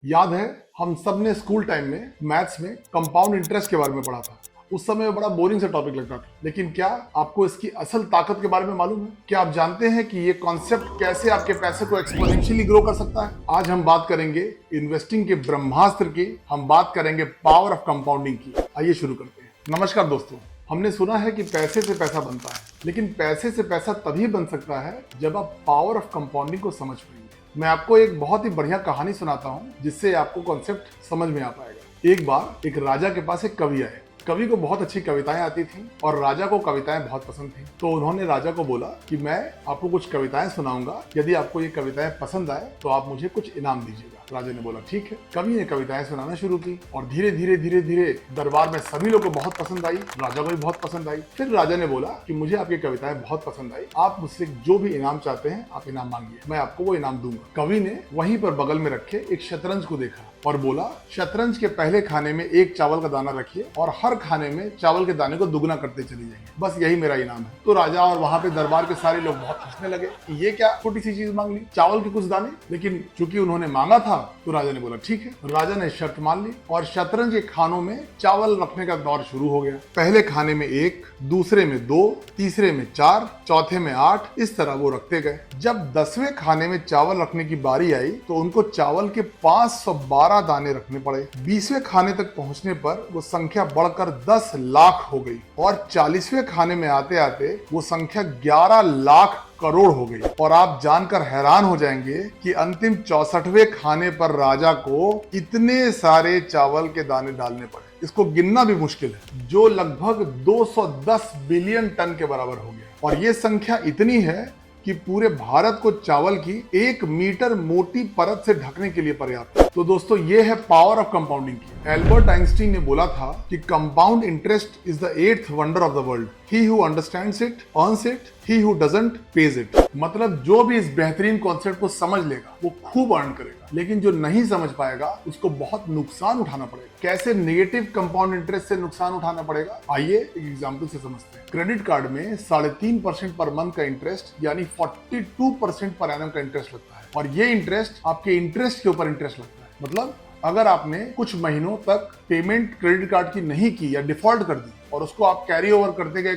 याद है, हम सब ने स्कूल टाइम में मैथ्स में कंपाउंड इंटरेस्ट के बारे में पढ़ा था। उस समय बड़ा बोरिंग सा टॉपिक लगता था, लेकिन क्या आपको इसकी असल ताकत के बारे में मालूम है? क्या आप जानते हैं कि ये कॉन्सेप्ट कैसे आपके पैसे को एक्सपोनेंशियली ग्रो कर सकता है? आज हम बात करेंगे इन्वेस्टिंग के ब्रह्मास्त्र की, हम बात करेंगे पावर ऑफ कंपाउंडिंग की। आइए शुरू करते हैं। नमस्कार दोस्तों, हमने सुना है कि पैसे से पैसा बनता है, लेकिन पैसे से पैसा तभी बन सकता है जब आप पावर ऑफ कंपाउंडिंग को समझ पाएंगे। मैं आपको एक बहुत ही बढ़िया कहानी सुनाता हूँ जिससे आपको कॉन्सेप्ट समझ में आ पाएगा। एक बार एक राजा के पास एक कवि आए। कवि को बहुत अच्छी कविताएं आती थी और राजा को कविताएं बहुत पसंद थी। तो उन्होंने राजा को बोला कि मैं आपको कुछ कविताएं सुनाऊंगा, यदि आपको ये कविताएं पसंद आए तो आप मुझे कुछ इनाम दीजिएगा। राजा ने बोला ठीक है। कवि ने कविताएं सुनाना शुरू की और धीरे धीरे दरबार में सभी लोगों को बहुत पसंद आई, राजा को भी बहुत पसंद आई। फिर राजा ने बोला कि मुझे आपकी कविताएं बहुत पसंद आई, आप मुझसे जो भी इनाम चाहते हैं आप इनाम मांगिए, मैं आपको वो इनाम दूंगा। कवि ने वहीं पर बगल में रखे एक शतरंज को देखा और बोला, शतरंज के पहले खाने में एक चावल का दाना रखिए और हर खाने में चावल के दाने को दुगना करते चले जाइए, बस यही मेरा इनाम है। तो राजा और वहां पे दरबार के सारे लोग बहुत हंसने लगे कि ये क्या छोटी सी चीज मांग ली, चावल के कुछ दाने। लेकिन चूंकि उन्होंने मांगा था तो राजा ने बोला ठीक है। राजा ने शर्त मान ली और शतरंज के खानों में चावल रखने का दौर शुरू हो गया। पहले खाने में 1, दूसरे में 2, तीसरे में 4, चौथे में 8, इस तरह वो रखते गए। जब 10वें खाने में चावल रखने की बारी आई तो उनको चावल के 512 दाने रखने पड़े। 20वें खाने तक पहुंचने पर वो संख्या बढ़कर 10 लाख हो गई और 40वें खाने में आते आते वो संख्या 11 लाख करोड़ हो गई। और आप जानकर हैरान हो जाएंगे कि अंतिम 64वें खाने पर राजा को इतने सारे चावल के दाने डालने पड़े, इसको गिनना भी मुश्किल है, जो लगभग 210 बिलियन टन के बराबर हो गया। और ये संख्या इतनी है कि पूरे भारत को चावल की 1 मीटर मोटी परत से ढकने के लिए पर्याप्त है। तो दोस्तों, ये है पावर ऑफ कंपाउंडिंग की। एल्बर्ट आइंस्टीन ने बोला था कि compound interest is the 8th wonder of the world. He who understands it earns it, he who doesn't page it. मतलब जो भी इस बेहतरीन कॉन्सेप्ट को समझ लेगा वो खूब अर्न करेगा, लेकिन जो नहीं समझ पाएगा उसको बहुत नुकसान उठाना पड़ेगा। कैसे नेगेटिव कंपाउंड इंटरेस्ट से नुकसान उठाना पड़ेगा, आइए एक एग्जांपल से समझते हैं। क्रेडिट कार्ड में 3.5% पर मंथ का इंटरेस्ट यानी 42% पर एनम का इंटरेस्ट लगता है और ये इंटरेस्ट आपके इंटरेस्ट के ऊपर इंटरेस्ट लगता है। मतलब अगर आपने कुछ महीनों तक पेमेंट क्रेडिट कार्ड की नहीं की या डिफॉल्ट कर दी और उसको आप कैरी ओवर करते गए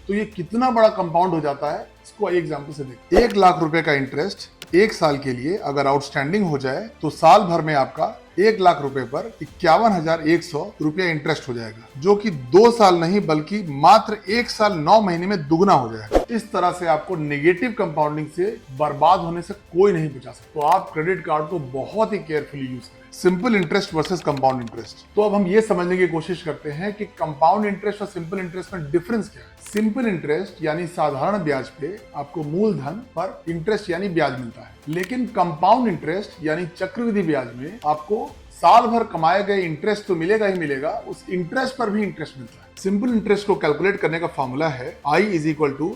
तो ये कितना बड़ा कंपाउंड हो जाता है, इसको एग्जांपल से देखिए। 1 लाख रुपए का इंटरेस्ट 1 साल के लिए अगर आउटस्टैंडिंग हो जाए तो साल भर में आपका 1 लाख रुपए पर 51,100 रुपया इंटरेस्ट हो जाएगा, जो कि 2 साल नहीं बल्कि मात्र 1 साल 9 महीने में दुगना हो जाएगा। इस तरह से आपको नेगेटिव कंपाउंडिंग से बर्बाद होने से कोई नहीं बचा सकता। तो आप क्रेडिट कार्ड को बहुत ही केयरफुली यूज करें। Simple interest versus compound interest. तो अब हम ये समझने की कोशिश करते हैं कि कंपाउंड इंटरेस्ट और सिंपल इंटरेस्ट में डिफरेंस क्या है। सिंपल इंटरेस्ट यानी साधारण ब्याज पे आपको मूलधन पर इंटरेस्ट यानी ब्याज मिलता है, लेकिन कंपाउंड इंटरेस्ट यानी चक्रवृद्धि ब्याज में आपको साल भर कमाए गए इंटरेस्ट तो मिलेगा ही मिलेगा, उस इंटरेस्ट पर भी इंटरेस्ट मिलता है। सिंपल इंटरेस्ट को कैलकुलेट करने का फॉर्मूला है I =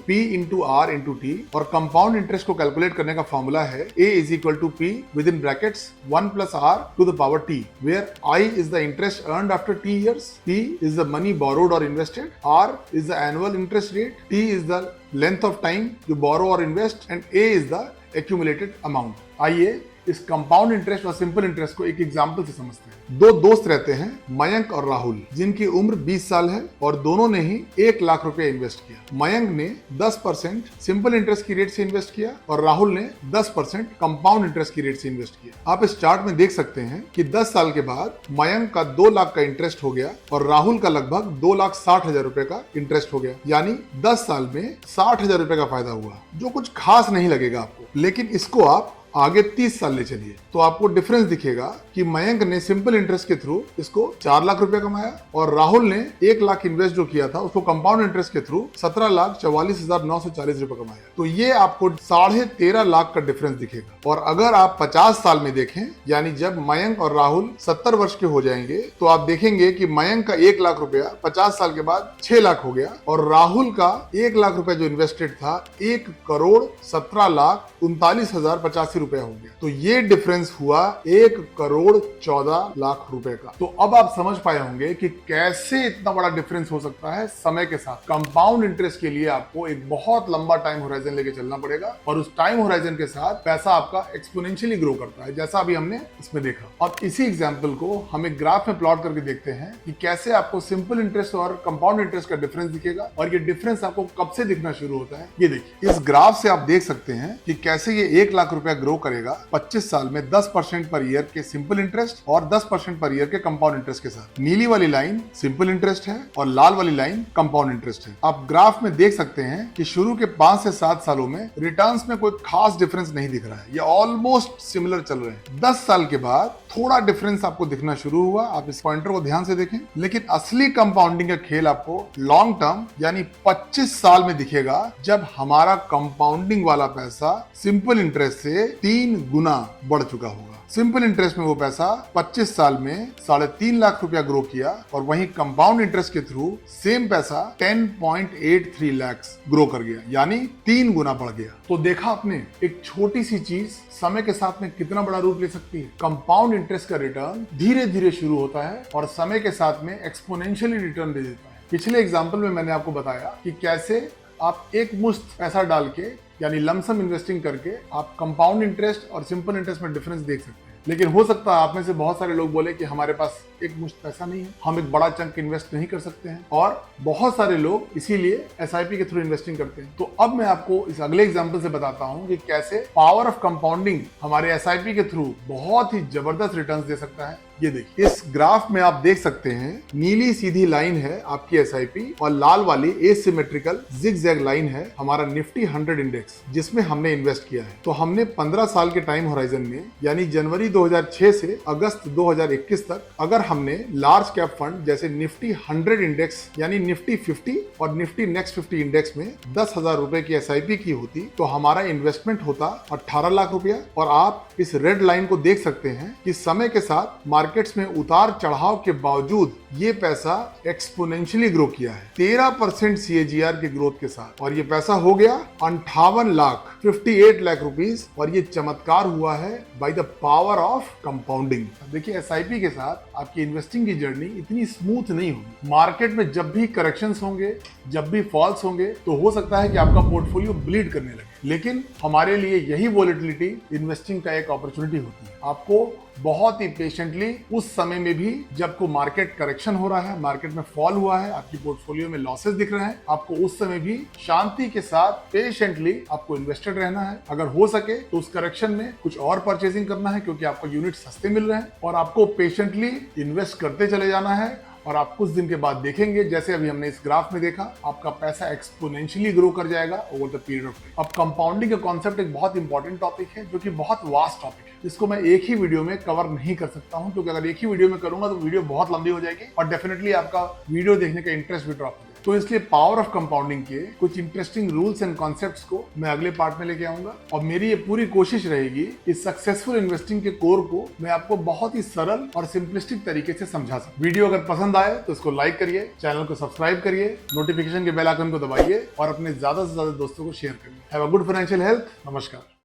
P × R × T और कंपाउंड इंटरेस्ट को कैलकुलेट करने का फॉर्मूला है A = P within brackets 1 + R to the power T, where I is the interest earned after T years, P is the money borrowed or invested, R is the annual interest rate, T is the length of time you borrow or invest and A is the accumulated amount। आइए इस compound interest और simple interest को एक example से समझते हैं। 2 दोस्त रहते हैं, मयंक और राहुल, जिनकी उम्र 20 साल है और दोनों ने ही 1 लाख रुपए इन्वेस्ट किया। मयंक ने 10% सिंपल इंटरेस्ट की रेट से इन्वेस्ट किया और राहुल ने 10% कंपाउंड इंटरेस्ट की रेट से इन्वेस्ट किया। आप इस चार्ट में देख सकते हैं कि 10 साल के बाद मयंक का 2 लाख का इंटरेस्ट हो गया और राहुल का लगभग 2,60,000 रुपए का इंटरेस्ट हो गया, यानी 10 साल में 60,000 रुपए का फायदा हुआ, जो कुछ खास नहीं लगेगा आपको। लेकिन इसको आप आगे 30 साल ले चलिए तो आपको डिफरेंस दिखेगा कि मयंक ने सिंपल इंटरेस्ट के थ्रू इसको 4 लाख रुपए कमाया और राहुल ने 1 लाख इन्वेस्ट जो किया था उसको कंपाउंड इंटरेस्ट के थ्रू 17,44,940 रुपए कमाया। तो ये आपको 13.5 लाख का डिफरेंस दिखेगा। और अगर आप 50 साल में देखें, यानी जब मयंक और राहुल 70 वर्ष के हो जाएंगे, तो आप देखेंगे कि मयंक का 1 लाख रुपया 50 साल के बाद 6 लाख हो गया और राहुल का 1 लाख रुपया जो इन्वेस्टेड था 1,17,39,39,85 रुपया हो गया। तो ये डिफरेंस हुआ 1,14,00,000 रुपए का। तो अब आप समझ पाए होंगे कि कैसे इतना बड़ा डिफरेंस हो सकता है समय के साथ। कंपाउंड इंटरेस्ट के लिए आपको एक बहुत लंबा टाइम होराइजन लेके चलना पड़ेगा और उस टाइम होराइजन के साथ पैसा आपका एक्सपोनेंशियली ग्रो करता है, जैसा अभी हमने इसमें देखा। अब इसी एग्जांपल को हम एक ग्राफ में प्लॉट करके देखते हैं कि कैसे आपको सिंपल इंटरेस्ट और कंपाउंड इंटरेस्ट का डिफरेंस दिखेगा और ये डिफरेंस आपको कब से दिखना शुरू होता है। ये देखिए, इस ग्राफ से आप देख सकते हैं कि कैसे ये 1,00,000 रुपया ग्रो करेगा 25 साल में 10% पर ईयर के सिंपल इंटरेस्ट और 10% पर ईयर के कंपाउंड इंटरेस्ट के साथ। नीली वाली लाइन सिंपल इंटरेस्ट है और लाल वाली लाइन कंपाउंड इंटरेस्ट है। आप ग्राफ में देख सकते हैं कि शुरू के 5 से 7 सालों में रिटर्न्स में कोई खास डिफरेंस नहीं दिख रहा है, ये ऑलमोस्ट सिमिलर चल रहे हैं। 10 साल के बाद थोड़ा डिफरेंस आपको दिखना शुरू हुआ, आप इस पॉइंटर को ध्यान से देखें। लेकिन असली कंपाउंडिंग का खेल आपको लॉन्ग टर्म यानी 25 साल में दिखेगा, जब हमारा कंपाउंडिंग वाला पैसा सिंपल इंटरेस्ट से 3 गुना बढ़ चुका होगा। सिंपल इंटरेस्ट में वो पैसा 25 साल में 3.5 लाख रुपया ग्रो किया और वहीं कंपाउंड इंटरेस्ट के थ्रू सेम पैसा 10.83 लाख ग्रो कर गया, यानी 3 गुना बढ़ गया। तो देखा आपने, एक छोटी सी चीज समय के साथ में कितना बड़ा रूप ले सकती है। कंपाउंड इंटरेस्ट का रिटर्न धीरे धीरे शुरू होता है और समय के साथ में एक्सपोनेंशियली रिटर्न दे देता है। पिछले एग्जाम्पल में मैंने आपको बताया कि कैसे आप एक मुश्त पैसा डाल के यानी लमसम इन्वेस्टिंग करके आप कंपाउंड इंटरेस्ट और सिंपल इंटरेस्ट में डिफरेंस देख सकते हैं। लेकिन हो सकता है आप में से बहुत सारे लोग बोले कि हमारे पास एक मुश्त पैसा नहीं है, हम एक बड़ा चंक इन्वेस्ट नहीं कर सकते हैं, और बहुत सारे लोग इसीलिए एसआईपी के थ्रू इन्वेस्टिंग करते हैं। तो अब मैं आपको इस अगले एग्जांपल से बताता हूं कि कैसे पावर ऑफ कंपाउंडिंग हमारे एसआईपी के थ्रू बहुत ही जबरदस्त रिटर्न्स दे सकता है। ये देखिए, इस ग्राफ में आप देख सकते हैं नीली सीधी लाइन है आपकी एसआईपी और लाल वाली एसिमेट्रिकल जिगजैग लाइन है हमारा निफ्टी 100 इंडेक्स, जिसमें हमने इन्वेस्ट किया है। तो हमने 15 साल के टाइम होराइजन में यानी जनवरी 2006 से अगस्त 2021 तक अगर हमने लार्ज कैप फंड जैसे निफ्टी 100 इंडेक्स यानी निफ्टी 50 और निफ्टी नेक्स्ट 50 इंडेक्स में 10,000 रुपए की एसआईपी की होती तो हमारा इन्वेस्टमेंट होता 18 लाख रुपया। और आप इस रेड लाइन को देख सकते हैं कि समय के साथ मार्केट्स में उतार चढ़ाव के बावजूद ये पैसा एक्सपोनेंशियली ग्रो किया है 13% सीएजीआर के ग्रोथ के साथ, और ये पैसा हो गया 58 लाख रुपीस। और ये चमत्कार हुआ है by the power of compounding. देखिए, एसआईपी के साथ आपकी इन्वेस्टिंग की जर्नी इतनी स्मूथ नहीं होगी। मार्केट में जब भी करेक्शंस होंगे, जब भी फॉल्स होंगे, तो हो सकता है कि आपका पोर्टफोलियो ब्लीड करने लगे। लेकिन हमारे लिए यही वोलेटिलिटी इन्वेस्टिंग का एक अपॉर्चुनिटी होती है। आपको बहुत ही पेशेंटली उस समय में भी जब को मार्केट करेक्शन हो रहा है, मार्केट में फॉल हुआ है, आपकी पोर्टफोलियो में लॉसेस दिख रहे हैं, आपको उस समय भी शांति के साथ पेशेंटली आपको इन्वेस्टेड रहना है। अगर हो सके तो उस करेक्शन में कुछ और परचेजिंग करना है, क्योंकि आपको यूनिट सस्ते मिल रहे हैं, और आपको पेशेंटली इन्वेस्ट करते चले जाना है। और आप कुछ दिन के बाद देखेंगे, जैसे अभी हमने इस ग्राफ में देखा, आपका पैसा एक्सपोनेंशियली ग्रो कर जाएगा over the period of time. अब कंपाउंडिंग का कॉन्सेप्ट एक बहुत इंपॉर्टेंट टॉपिक है, जो कि बहुत वास्ट टॉपिक है, जिसको मैं एक ही वीडियो में कवर नहीं कर सकता हूं, क्योंकि अगर एक ही वीडियो में करूंगा तो वीडियो बहुत लंबी हो जाएगी और डेफिनेटली आपका वीडियो देखने का इंटरेस्ट भी ड्रॉप हो जाएगा। तो इसलिए पावर ऑफ कंपाउंडिंग के कुछ इंटरेस्टिंग रूल्स एंड कॉन्सेप्ट्स को मैं अगले पार्ट में लेके आऊंगा, और मेरी ये पूरी कोशिश रहेगी कि सक्सेसफुल इन्वेस्टिंग के कोर को मैं आपको बहुत ही सरल और सिंपलिस्टिक तरीके से समझा सकूं। वीडियो अगर पसंद आए तो इसको लाइक करिए, चैनल को सब्सक्राइब करिए, नोटिफिकेशन के बेल आइकन को दबाइए और अपने ज्यादा से ज्यादा दोस्तों को शेयर करिए। Have a good financial health. नमस्कार।